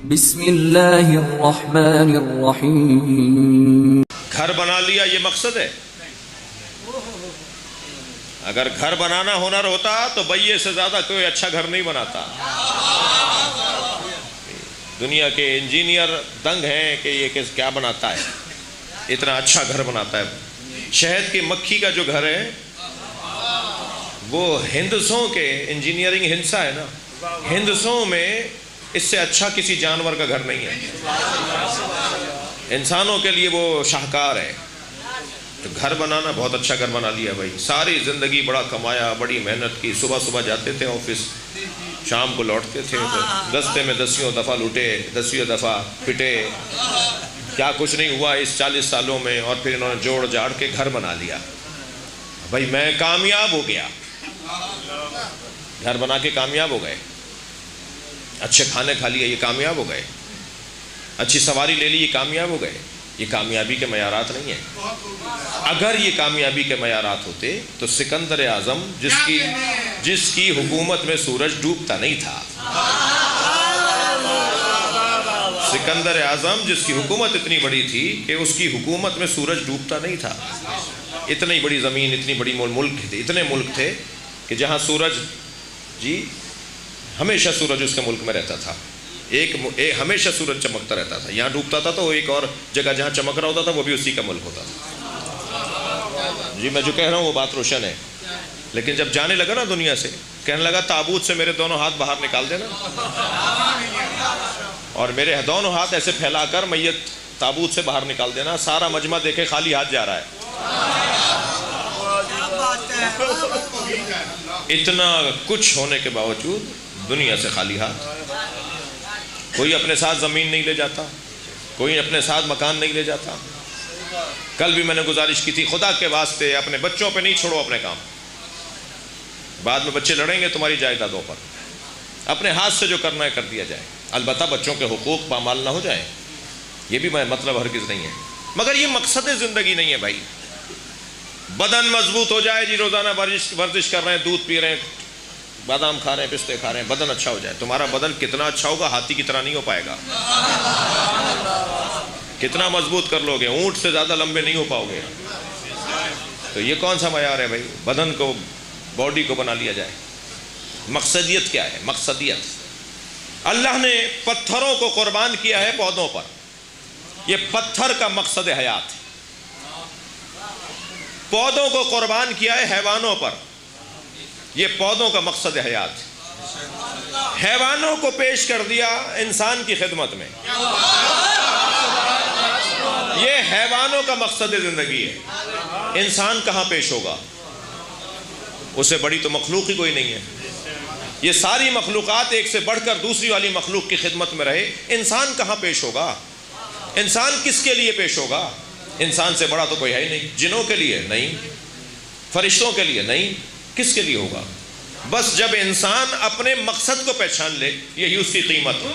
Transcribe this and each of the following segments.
بسم اللہ الرحمن الرحیم۔ گھر بنا لیا یہ مقصد ہے؟ اگر گھر بنانا ہنر ہوتا تو بھائی سے زیادہ کوئی اچھا گھر نہیں بناتا۔ دنیا کے انجینئر دنگ ہیں کہ یہ کیا بناتا ہے، اتنا اچھا گھر بناتا ہے۔ شہد کی مکھی کا جو گھر ہے وہ ہندسوں کے انجینئرنگ ہندسہ ہے نا، ہندسوں میں اس سے اچھا کسی جانور کا گھر نہیں ہے۔ انسانوں کے لیے وہ شاہکار ہے۔ تو گھر بنانا بہت اچھا گھر بنا لیا بھائی، ساری زندگی بڑا کمایا، بڑی محنت کی، صبح صبح جاتے تھے آفس، شام کو لوٹتے تھے، دستے میں دسیوں دفعہ لوٹے، دسیوں دفعہ پٹے، کیا کچھ نہیں ہوا اس 40 سالوں میں، اور پھر انہوں نے جوڑ جاڑ کے گھر بنا لیا۔ بھائی میں کامیاب ہو گیا، گھر بنا کے کامیاب ہو گئے، اچھے کھانے کھا لیے، یہ کامیاب ہو گئے، اچھی سواری لے لی، یہ کامیاب ہو گئے۔ یہ کامیابی کے معیارات نہیں ہیں۔ اگر یہ کامیابی کے معیارات ہوتے تو سکندر اعظم جس کی حکومت میں سورج ڈوبتا نہیں تھا، سکندر اعظم جس کی حکومت اتنی بڑی تھی کہ اس کی حکومت میں سورج ڈوبتا نہیں تھا، اتنی بڑی زمین، اتنی بڑی ملک تھے، اتنے ملک تھے کہ جہاں سورج ہمیشہ سورج اس کے ملک میں رہتا تھا، ہمیشہ سورج چمکتا رہتا تھا، یہاں ڈوبتا تھا تو ایک اور جگہ جہاں چمک رہا ہوتا تھا وہ بھی اسی کا ملک ہوتا تھا۔ میں جو کہہ رہا ہوں وہ بات روشن ہے۔ لیکن جب جانے لگا نا دنیا سے، کہنے لگا تابوت سے میرے دونوں ہاتھ باہر نکال دینا، اور میرے دونوں ہاتھ ایسے پھیلا کر میت تابوت سے باہر نکال دینا، سارا مجمع دیکھے خالی ہاتھ جا رہا ہے۔ اتنا کچھ ہونے کے باوجود دنیا سے خالی ہاتھ، کوئی اپنے ساتھ زمین نہیں لے جاتا، کوئی اپنے ساتھ مکان نہیں لے جاتا۔ کل بھی میں نے گزارش کی تھی، خدا کے واسطے اپنے بچوں پہ نہیں چھوڑو اپنے کام، بعد میں بچے لڑیں گے تمہاری جائیدادوں پر، اپنے ہاتھ سے جو کرنا ہے کر دیا جائے، البتہ بچوں کے حقوق پامال نہ ہو جائیں، یہ بھی مطلب ہرگز نہیں ہے، مگر یہ مقصد زندگی نہیں ہے بھائی۔ بدن مضبوط ہو جائے جی، روزانہ ورزش کر رہے ہیں، دودھ پی رہے ہیں، بادام کھا رہے ہیں، پستے کھا رہے ہیں، بدن اچھا ہو جائے۔ تمہارا بدن کتنا اچھا ہوگا، ہاتھی کی طرح نہیں ہو پائے گا۔ کتنا مضبوط کر لو گے، اونٹ سے زیادہ لمبے نہیں ہو پاؤ گے۔ تو یہ کون سا معیار ہے بھائی؟ بدن کو، باڈی کو بنا لیا جائے۔ مقصدیت کیا ہے؟ مقصدیت، اللہ نے پتھروں کو قربان کیا ہے پودوں پر، یہ پتھر کا مقصد حیات ہے۔ پودوں کو قربان کیا ہے حیوانوں پر، یہ پودوں کا مقصد حیات ہے۔ حیوانوں کو پیش کر دیا انسان کی خدمت میں، یہ حیوانوں کا مقصد زندگی ہے۔ انسان کہاں پیش ہوگا؟ اس سے بڑی تو مخلوق ہی کوئی نہیں ہے۔ یہ ساری مخلوقات ایک سے بڑھ کر دوسری والی مخلوق کی خدمت میں رہے، انسان کہاں پیش ہوگا؟ انسان کس کے لیے پیش ہوگا؟ انسان سے بڑا تو کوئی ہے ہی نہیں۔ جنوں کے لیے نہیں، فرشتوں کے لیے نہیں، کس کے لیے ہوگا؟ بس جب انسان اپنے مقصد کو پہچان لے، یہی اس کی قیمت ہے۔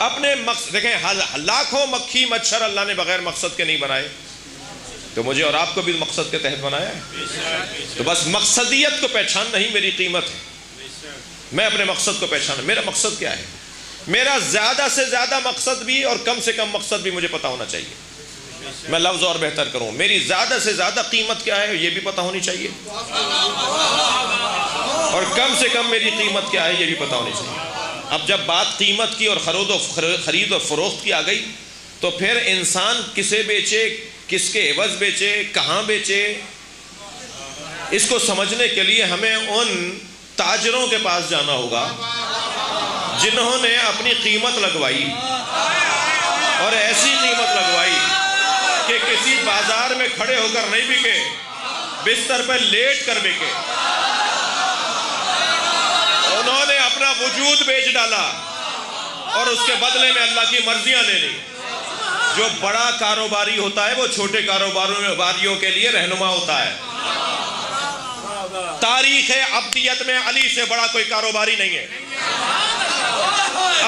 اپنے مقصد دیکھیں، لاکھوں مکھی مچھر اللہ نے بغیر مقصد کے نہیں بنائے، تو مجھے اور آپ کو بھی مقصد کے تحت بنایا ہے۔ تو بس مقصدیت کو پہچاننا ہی میری قیمت ہے۔ میں اپنے مقصد کو پہچانا، میرا مقصد کیا ہے، میرا زیادہ سے زیادہ مقصد بھی اور کم سے کم مقصد بھی مجھے پتا ہونا چاہیے۔ میں لفظ اور بہتر کروں، میری زیادہ سے زیادہ قیمت کیا ہے یہ بھی پتا ہونی چاہیے، اور کم سے کم میری قیمت کیا ہے یہ بھی پتا ہونی چاہیے۔ اب جب بات قیمت کی اور خرید و فروخت کی آ گئی، تو پھر انسان کسے بیچے، کس کے عوض بیچے، کہاں بیچے، اس کو سمجھنے کے لیے ہمیں ان تاجروں کے پاس جانا ہوگا جنہوں نے اپنی قیمت لگوائی، اور ایسی قیمت لگوائی کہ کسی بازار میں کھڑے ہو کر نہیں بکے، بستر پر لیٹ کر بکے۔ انہوں نے اپنا وجود بیچ ڈالا اور اس کے بدلے میں اللہ کی مرضیاں لے لی۔ جو بڑا کاروباری ہوتا ہے وہ چھوٹے کاروباریوں کے لیے رہنما ہوتا ہے۔ تاریخ عبدیت میں علی سے بڑا کوئی کاروباری نہیں ہے،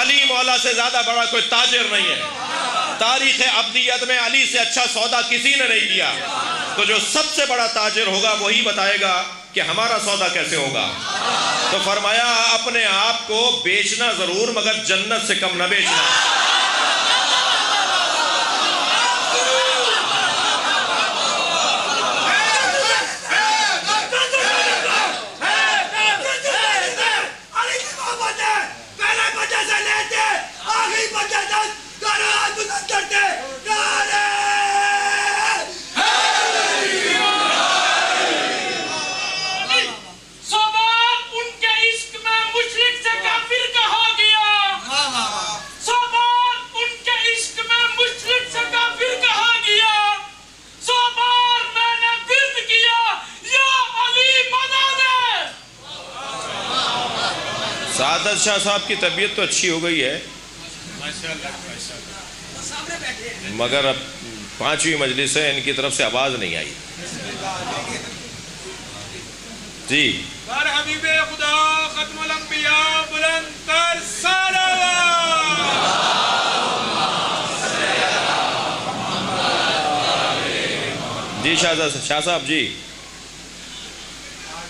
علی مولا سے زیادہ بڑا کوئی تاجر نہیں ہے۔ تاریخ عبدیت میں علی سے اچھا سودا کسی نے نہیں کیا۔ تو جو سب سے بڑا تاجر ہوگا وہی بتائے گا کہ ہمارا سودا کیسے ہوگا۔ تو فرمایا اپنے آپ کو بیچنا ضرور مگر جنت سے کم نہ بیچنا. سعادت شاہ صاحب کی طبیعت تو اچھی ہو گئی ہے مگر اب 5ویں مجلس ہے، ان کی طرف سے آواز نہیں آئی. جی حبیب خدا ختم الانبیاء بلند تر صلوات. جی شاہ صاحب جی.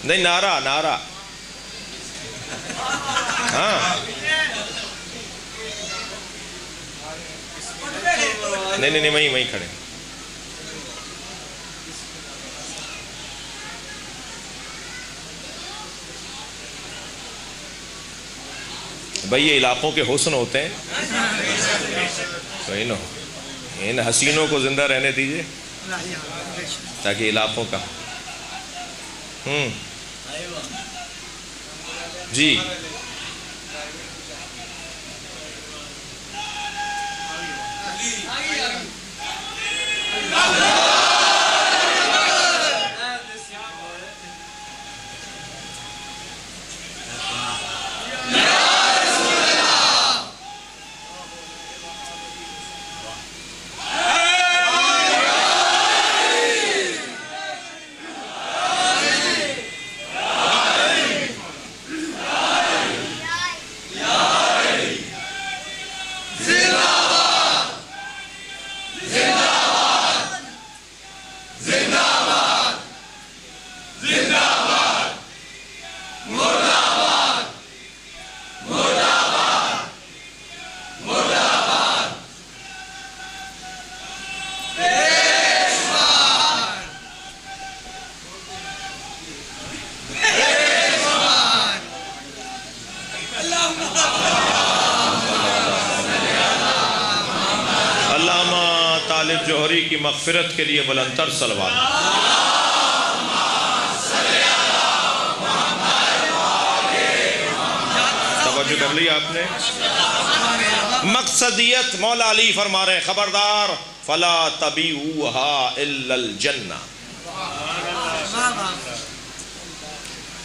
نہیں نعرہ ہاں نہیں وہیں کھڑے. بھائی یہ علاقوں کے حسن ہوتے ہیں تو ان حسینوں کو زندہ رہنے دیجئے تاکہ علاقوں کا جی جوہری کی مغفرت کے لیے بلند تر صلوات. توجہ کر لی آپ نے. مقصدیت مولا علی فرما رہے ہیں خبردار فلا تبیعوها الا الجنہ.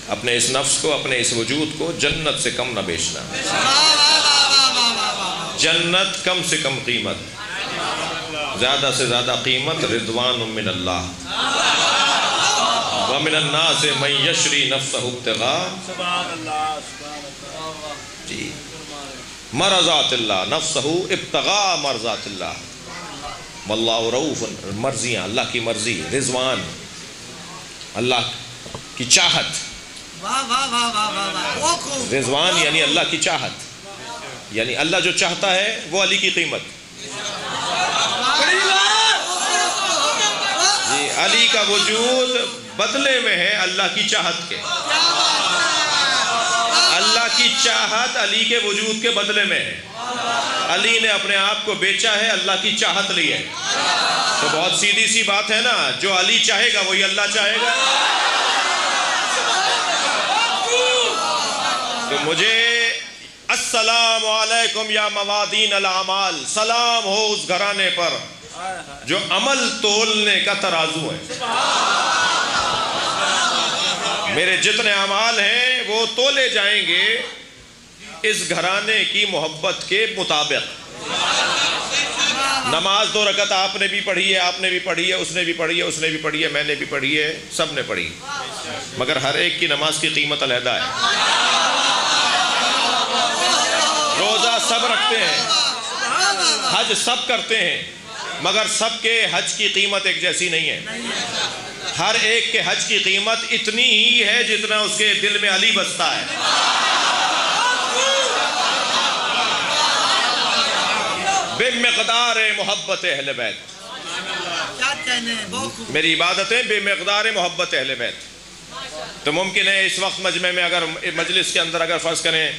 اپنے اس نفس کو اپنے اس وجود کو جنت سے کم نہ بیچنا. جنت کم سے کم قیمت، زیادہ سے زیادہ قیمت رضوان من اللہ. ومن الناس من یشری نفسہ ابتغاء جی مرضات اللہ، نفسہ ابتغاء مرضات اللہ. واللہ رؤوف، مرضیاں اللہ کی مرضی، رضوان اللہ کی چاہت. رضوان یعنی اللہ کی چاہت، یعنی اللہ جو چاہتا ہے وہ علی کی قیمت. جی علی کا وجود بدلے میں ہے اللہ کی چاہت کے. اللہ کی چاہت علی کے وجود کے بدلے میں ہے. علی نے اپنے آپ کو بیچا ہے، اللہ کی چاہت لی ہے. تو بہت سیدھی سی بات ہے نا، جو علی چاہے گا وہی اللہ چاہے گا. تو مجھے السلام علیکم یا موادین الاعمال، سلام ہو اس گھرانے پر جو عمل تولنے کا ترازو ہے. میرے جتنے اعمال ہیں وہ تولے جائیں گے اس گھرانے کی محبت کے مطابق. نماز 2 رکعت آپ نے بھی پڑھی ہے، آپ نے بھی پڑھی ہے، اس نے بھی پڑھی ہے، اس نے بھی پڑھی ہے، میں نے بھی پڑھی ہے، سب نے پڑھی، مگر ہر ایک کی نماز کی قیمت علیحدہ ہے. روزہ سب رکھتے ہیں، حج سب کرتے ہیں، مگر سب کے حج کی قیمت ایک جیسی نہیں ہے. ہر ایک کے حج کی قیمت اتنی ہی ہے جتنا اس کے دل میں علی بستا ہے. بے مقدار محبت اہل بیت. میری عبادتیں بے مقدار محبت اہل بیت. تو ممکن ہے اس وقت مجمع میں اگر مجلس کے اندر اگر فرض کریں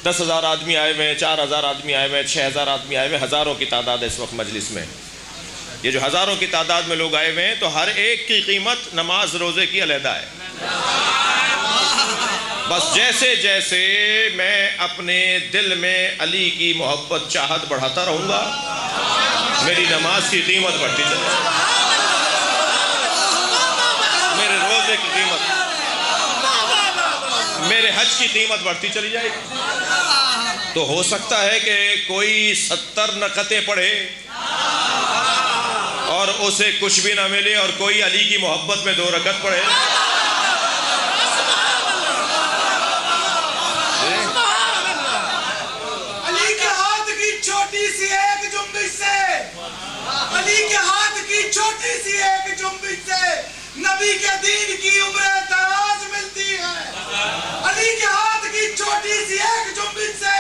10,000 آدمی آئے ہوئے ہیں, 4,000 آدمی آئے ہوئے ہیں, 6,000 آدمی آئے ہوئے ہیں, ہزاروں کی تعداد ہے اس وقت مجلس میں. یہ جو ہزاروں کی تعداد میں لوگ آئے ہوئے ہیں تو ہر ایک کی قیمت نماز روزے کی علیحدہ ہے. بس جیسے جیسے میں اپنے دل میں علی کی محبت چاہت بڑھاتا رہوں گا میری نماز کی قیمت بڑھتی چلے گی, میرے روزے کی قیمت, میرے حج کی قیمت بڑھتی چلی جائے گی. تو ہو سکتا ہے کہ کوئی 70 نقطیں پڑھے اور اسے کچھ بھی نہ ملے, اور کوئی علی کی محبت میں 2 رکعت پڑھے. علی کے ہاتھ کی چھوٹی سی ایک جنبش سے, علی کے ہاتھ کی چھوٹی سی ایک جنبش سے نبی کے دین کی عمر دراز ملتی ہے. علی کے ہاتھ کی چھوٹی سی ایک جنبش سے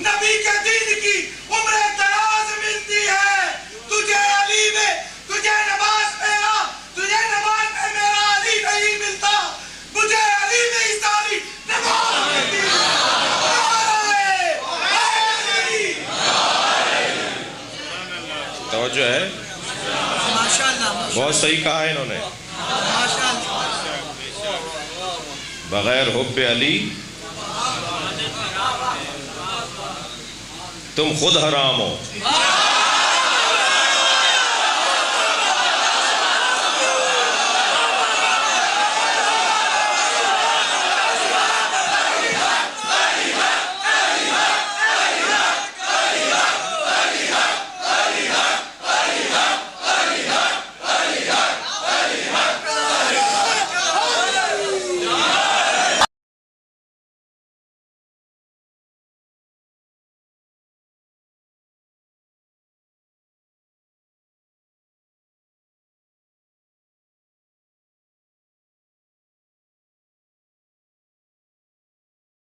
نبی کے دین کی عمر دراز ملتی ہے. تجھے علی میں, تجھے نماز میرا, تجھے نماز میں میرا علی نہیں ملتا, مجھے علی میں ہی ساری نماز ملتی ہے. توجہ ہے, بہت صحیح کہا ہے انہوں نے. بغیر حب علی تم خود حرام ہو.